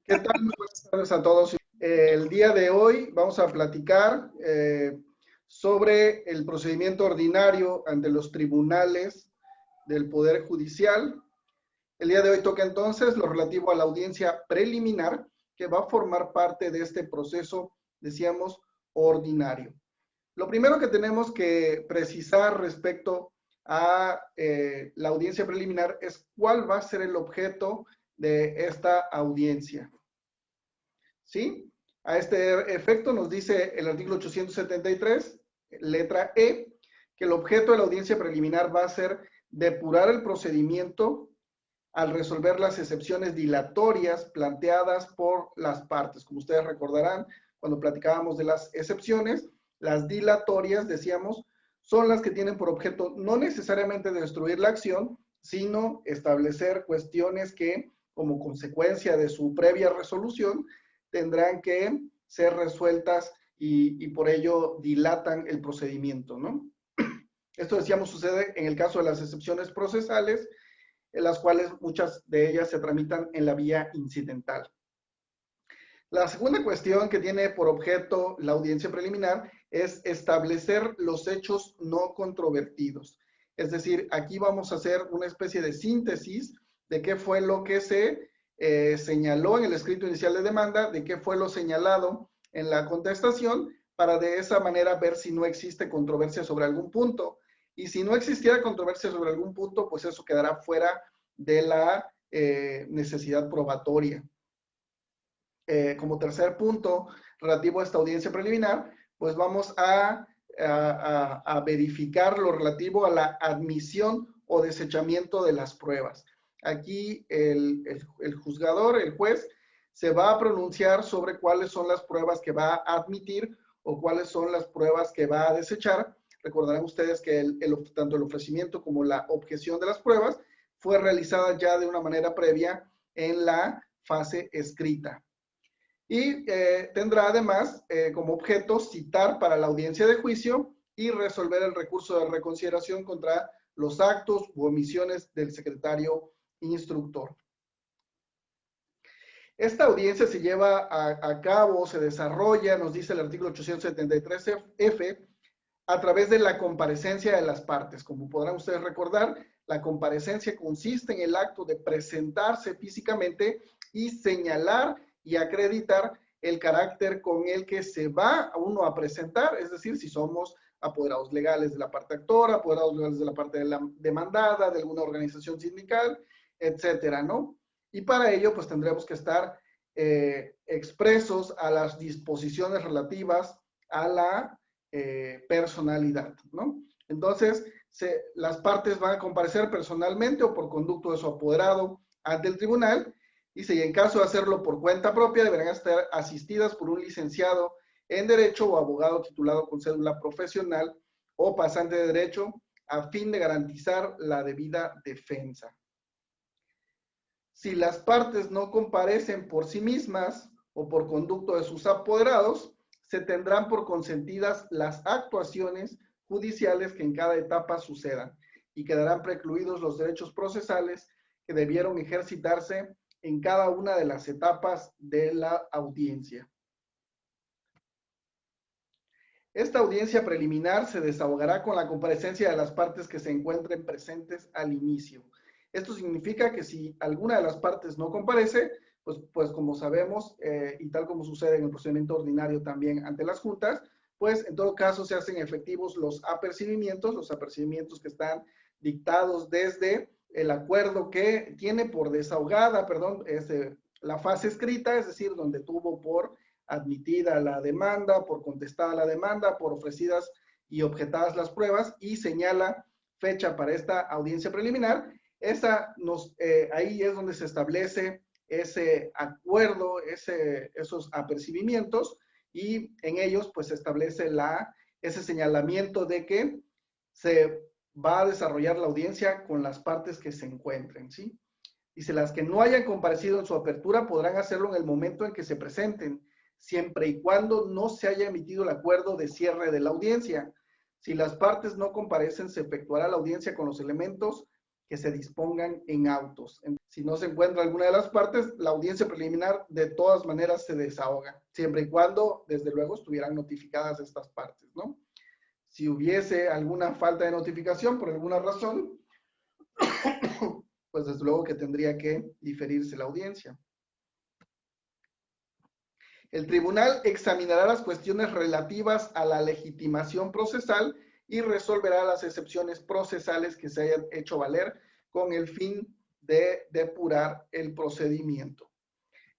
¿Qué tal? Muy buenas tardes a todos. El día de hoy vamos a platicar sobre el procedimiento ordinario ante los tribunales del Poder Judicial. El día de hoy toca entonces lo relativo a la audiencia preliminar, que va a formar parte de este proceso, decíamos, ordinario. Lo primero que tenemos que precisar respecto a la audiencia preliminar es cuál va a ser el objeto de esta audiencia. ¿Sí? A este efecto nos dice el artículo 873, letra E, que el objeto de la audiencia preliminar va a ser depurar el procedimiento al resolver las excepciones dilatorias planteadas por las partes. Como ustedes recordarán, cuando platicábamos de las excepciones, las dilatorias, decíamos, son las que tienen por objeto no necesariamente destruir la acción, sino establecer cuestiones que, como consecuencia de su previa resolución, tendrán que ser resueltas y por ello dilatan el procedimiento, ¿no? Esto, decíamos, sucede en el caso de las excepciones procesales, en las cuales muchas de ellas se tramitan en la vía incidental. La segunda cuestión que tiene por objeto la audiencia preliminar es establecer los hechos no controvertidos. Es decir, aquí vamos a hacer una especie de síntesis de qué fue lo que se señaló en el escrito inicial de demanda, de qué fue lo señalado en la contestación, para de esa manera ver si no existe controversia sobre algún punto. Y si no existiera controversia sobre algún punto, pues eso quedará fuera de la necesidad probatoria. Como tercer punto relativo a esta audiencia preliminar, pues vamos a verificar lo relativo a la admisión o desechamiento de las pruebas. Aquí el juzgador, el juez, se va a pronunciar sobre cuáles son las pruebas que va a admitir o cuáles son las pruebas que va a desechar. Recordarán ustedes que tanto el ofrecimiento como la objeción de las pruebas fue realizada ya de una manera previa en la fase escrita. Y tendrá además como objeto citar para la audiencia de juicio y resolver el recurso de reconsideración contra los actos u omisiones del secretario instructor. Esta audiencia se lleva a cabo, se desarrolla, nos dice el artículo 873F, a través de la comparecencia de las partes. Como podrán ustedes recordar, la comparecencia consiste en el acto de presentarse físicamente y señalar y acreditar el carácter con el que se va uno a presentar, es decir, si somos apoderados legales de la parte actora, apoderados legales de la parte de la demandada, de alguna organización sindical, etcétera, ¿no? Y para ello, pues tendremos que estar expresos a las disposiciones relativas a la personalidad, ¿no? Entonces, las partes van a comparecer personalmente o por conducto de su apoderado ante el tribunal, y en caso de hacerlo por cuenta propia, deberán estar asistidas por un licenciado en Derecho o abogado titulado con cédula profesional o pasante de Derecho, a fin de garantizar la debida defensa. Si las partes no comparecen por sí mismas o por conducto de sus apoderados, se tendrán por consentidas las actuaciones judiciales que en cada etapa sucedan y quedarán precluidos los derechos procesales que debieron ejercitarse en cada una de las etapas de la audiencia. Esta audiencia preliminar se desahogará con la comparecencia de las partes que se encuentren presentes al inicio. Esto significa que si alguna de las partes no comparece, pues como sabemos, y tal como sucede en el procedimiento ordinario también ante las juntas, pues en todo caso se hacen efectivos los apercibimientos que están dictados desde el acuerdo que tiene por desahogada, la fase escrita, es decir, donde tuvo por admitida la demanda, por contestada la demanda, por ofrecidas y objetadas las pruebas, y señala fecha para esta audiencia preliminar. Ahí es donde se establece ese acuerdo, esos apercibimientos, y en ellos pues se establece ese señalamiento de que se va a desarrollar la audiencia con las partes que se encuentren, ¿sí? Dice, las que no hayan comparecido en su apertura podrán hacerlo en el momento en que se presenten, siempre y cuando no se haya emitido el acuerdo de cierre de la audiencia. Si las partes no comparecen, se efectuará la audiencia con los elementos que se dispongan en autos. Si no se encuentra alguna de las partes, la audiencia preliminar de todas maneras se desahoga, siempre y cuando, desde luego, estuvieran notificadas estas partes, ¿no? Si hubiese alguna falta de notificación por alguna razón, pues desde luego que tendría que diferirse la audiencia. El tribunal examinará las cuestiones relativas a la legitimación procesal y resolverá las excepciones procesales que se hayan hecho valer con el fin de depurar el procedimiento.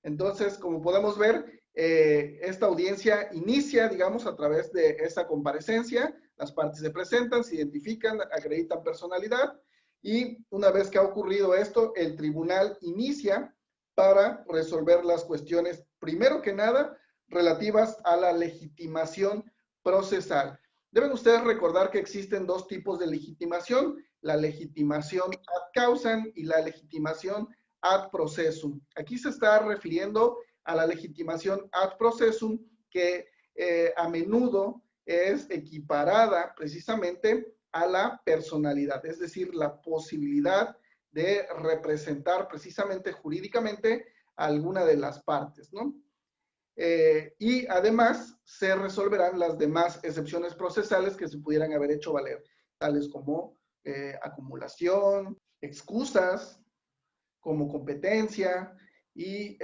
Entonces, como podemos ver, esta audiencia inicia, digamos, a través de esa comparecencia. Las partes se presentan, se identifican, acreditan personalidad y una vez que ha ocurrido esto, el tribunal inicia para resolver las cuestiones, primero que nada, relativas a la legitimación procesal. Deben ustedes recordar que existen dos tipos de legitimación, la legitimación ad causam y la legitimación ad processum. Aquí se está refiriendo a la legitimación ad processum, que a menudo es equiparada precisamente a la personalidad, es decir, la posibilidad de representar precisamente jurídicamente a alguna de las partes, ¿no? Y además se resolverán las demás excepciones procesales que se pudieran haber hecho valer, tales como acumulación, excusas, como competencia y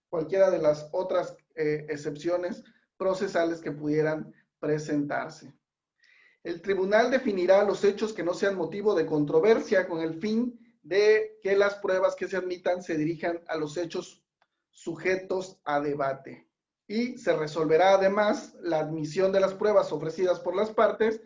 cualquiera de las otras excepciones procesales que pudieran presentarse. El tribunal definirá los hechos que no sean motivo de controversia con el fin de que las pruebas que se admitan se dirijan a los hechos sujetos a debate. Y se resolverá además la admisión de las pruebas ofrecidas por las partes,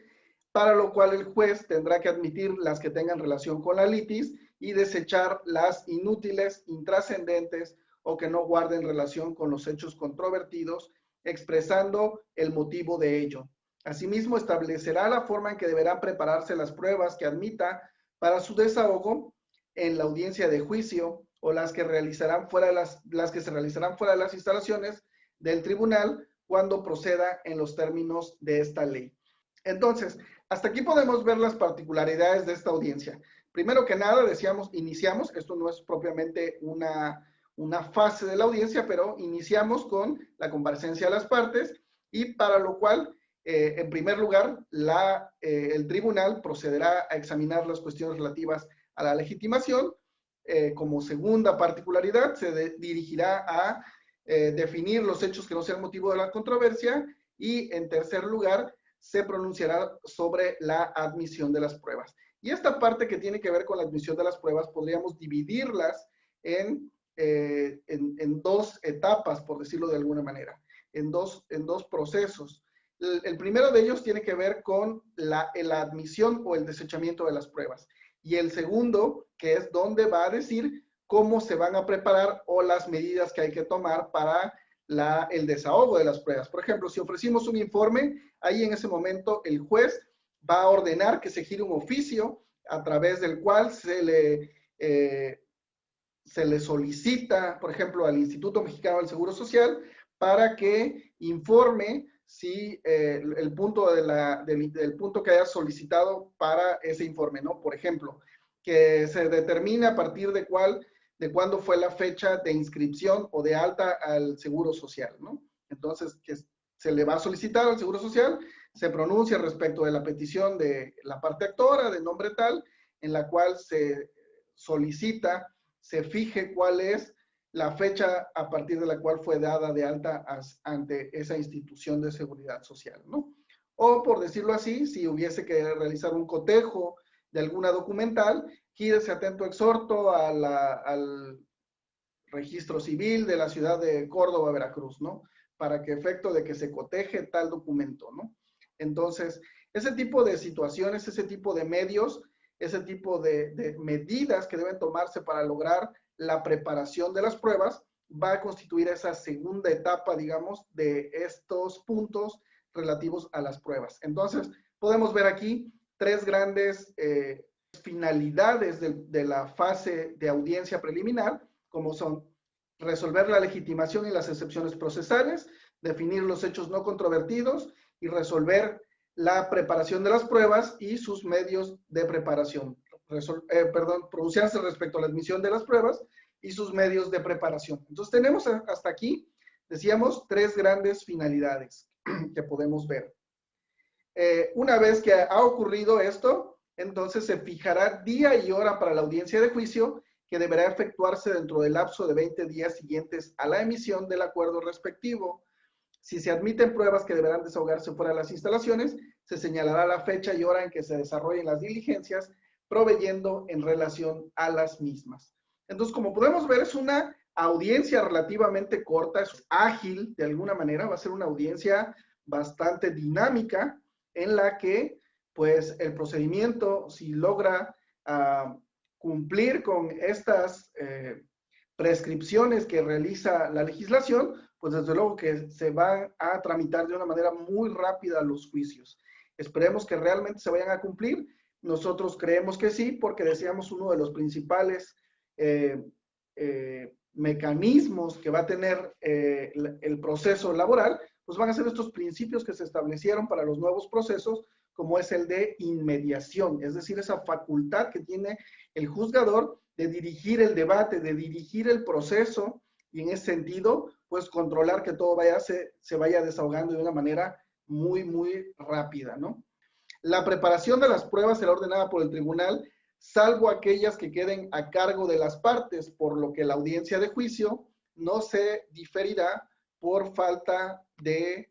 para lo cual el juez tendrá que admitir las que tengan relación con la litis y desechar las inútiles, intrascendentes o que no guarden relación con los hechos controvertidos, expresando el motivo de ello. Asimismo, establecerá la forma en que deberán prepararse las pruebas que admita para su desahogo en la audiencia de juicio o las que se realizarán fuera de las instalaciones del tribunal cuando proceda en los términos de esta ley. Entonces, hasta aquí podemos ver las particularidades de esta audiencia. Primero que nada, decíamos, iniciamos, esto no es propiamente una fase de la audiencia, pero iniciamos con la comparecencia de las partes y para lo cual, en primer lugar, el tribunal procederá a examinar las cuestiones relativas a la legitimación. Como segunda particularidad, se dirigirá a definir los hechos que no sean motivo de la controversia y, en tercer lugar, se pronunciará sobre la admisión de las pruebas. Y esta parte que tiene que ver con la admisión de las pruebas podríamos dividirlas en dos etapas, por decirlo de alguna manera, en dos procesos. El primero de ellos tiene que ver con la admisión o el desechamiento de las pruebas. Y el segundo, que es donde va a decir cómo se van a preparar o las medidas que hay que tomar para el desahogo de las pruebas. Por ejemplo, si ofrecimos un informe, ahí en ese momento el juez va a ordenar que se gire un oficio a través del cual se le solicita, por ejemplo, al Instituto Mexicano del Seguro Social para que informe si el punto que haya solicitado para ese informe, ¿no? Por ejemplo, que se determine a partir de cuándo fue la fecha de inscripción o de alta al Seguro Social, ¿no? Entonces, que se le va a solicitar al Seguro Social, se pronuncia respecto de la petición de la parte actora, de nombre tal, en la cual se solicita, se fije cuál es la fecha a partir de la cual fue dada de alta ante esa institución de seguridad social, ¿no? O, por decirlo así, si hubiese que realizar un cotejo de alguna documental, gírese atento exhorto al registro civil de la ciudad de Córdoba, Veracruz, ¿no? Para que efecto de que se coteje tal documento, ¿no? Entonces, ese tipo de situaciones, ese tipo de medios, ese tipo de medidas que deben tomarse para lograr la preparación de las pruebas va a constituir esa segunda etapa, digamos, de estos puntos relativos a las pruebas. Entonces, podemos ver aquí tres grandes finalidades de la fase de audiencia preliminar, como son resolver la legitimación y las excepciones procesales, definir los hechos no controvertidos y resolver la preparación de las pruebas y sus medios de preparación. pronunciarse respecto a la admisión de las pruebas y sus medios de preparación. Entonces tenemos hasta aquí, decíamos, tres grandes finalidades que podemos ver. Una vez que ha ocurrido esto, entonces se fijará día y hora para la audiencia de juicio que deberá efectuarse dentro del lapso de 20 días siguientes a la emisión del acuerdo respectivo. Si se admiten pruebas que deberán desahogarse fuera de las instalaciones, se señalará la fecha y hora en que se desarrollen las diligencias, proveyendo en relación a las mismas. Entonces, como podemos ver, es una audiencia relativamente corta, es ágil de alguna manera, va a ser una audiencia bastante dinámica en la que, pues, el procedimiento, si logra cumplir con estas prescripciones que realiza la legislación, pues desde luego que se van a tramitar de una manera muy rápida los juicios. Esperemos que realmente se vayan a cumplir. Nosotros creemos que sí, porque decíamos uno de los principales mecanismos que va a tener el proceso laboral, pues van a ser estos principios que se establecieron para los nuevos procesos, como es el de inmediación, es decir, esa facultad que tiene el juzgador de dirigir el debate, de dirigir el proceso, y en ese sentido, pues controlar que todo se vaya desahogando de una manera muy, muy rápida, ¿no? La preparación de las pruebas será ordenada por el tribunal, salvo aquellas que queden a cargo de las partes, por lo que la audiencia de juicio no se diferirá por falta de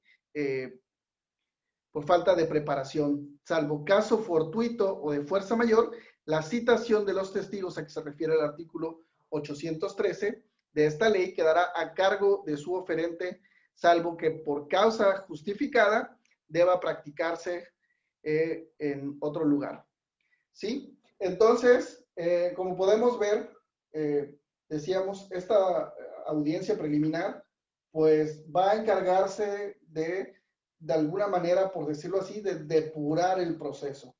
preparación, salvo caso fortuito o de fuerza mayor. La citación de los testigos a que se refiere el artículo 813 de esta ley quedará a cargo de su oferente, salvo que por causa justificada deba practicarse en otro lugar. ¿Sí? Entonces, como podemos ver, decíamos, esta audiencia preliminar, pues va a encargarse de alguna manera, por decirlo así, de depurar el proceso.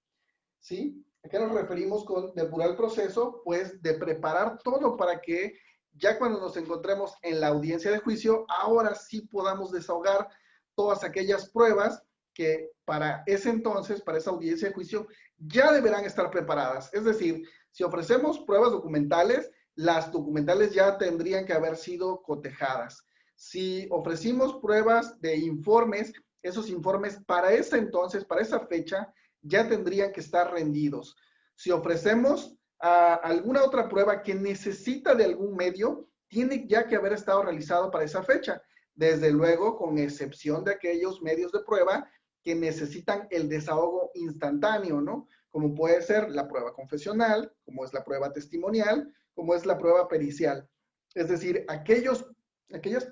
¿Sí? ¿A qué nos referimos con depurar el proceso? Pues de preparar todo para que ya cuando nos encontremos en la audiencia de juicio, ahora sí podamos desahogar todas aquellas pruebas que para ese entonces, para esa audiencia de juicio, ya deberán estar preparadas. Es decir, si ofrecemos pruebas documentales, las documentales ya tendrían que haber sido cotejadas. Si ofrecimos pruebas de informes, esos informes para ese entonces, para esa fecha, ya tendrían que estar rendidos. Si ofrecemos alguna otra prueba que necesita de algún medio, tiene ya que haber estado realizado para esa fecha. Desde luego, con excepción de aquellos medios de prueba que necesitan el desahogo instantáneo, ¿no? Como puede ser la prueba confesional, como es la prueba testimonial, como es la prueba pericial. Es decir, aquellas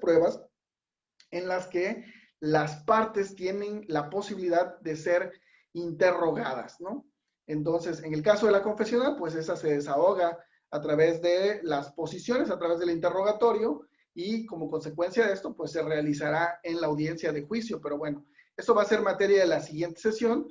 pruebas en las que las partes tienen la posibilidad de ser interrogadas, ¿no? Entonces, en el caso de la confesional, pues esa se desahoga a través de las posiciones, a través del interrogatorio, y como consecuencia de esto, pues se realizará en la audiencia de juicio. Pero bueno, eso va a ser materia de la siguiente sesión.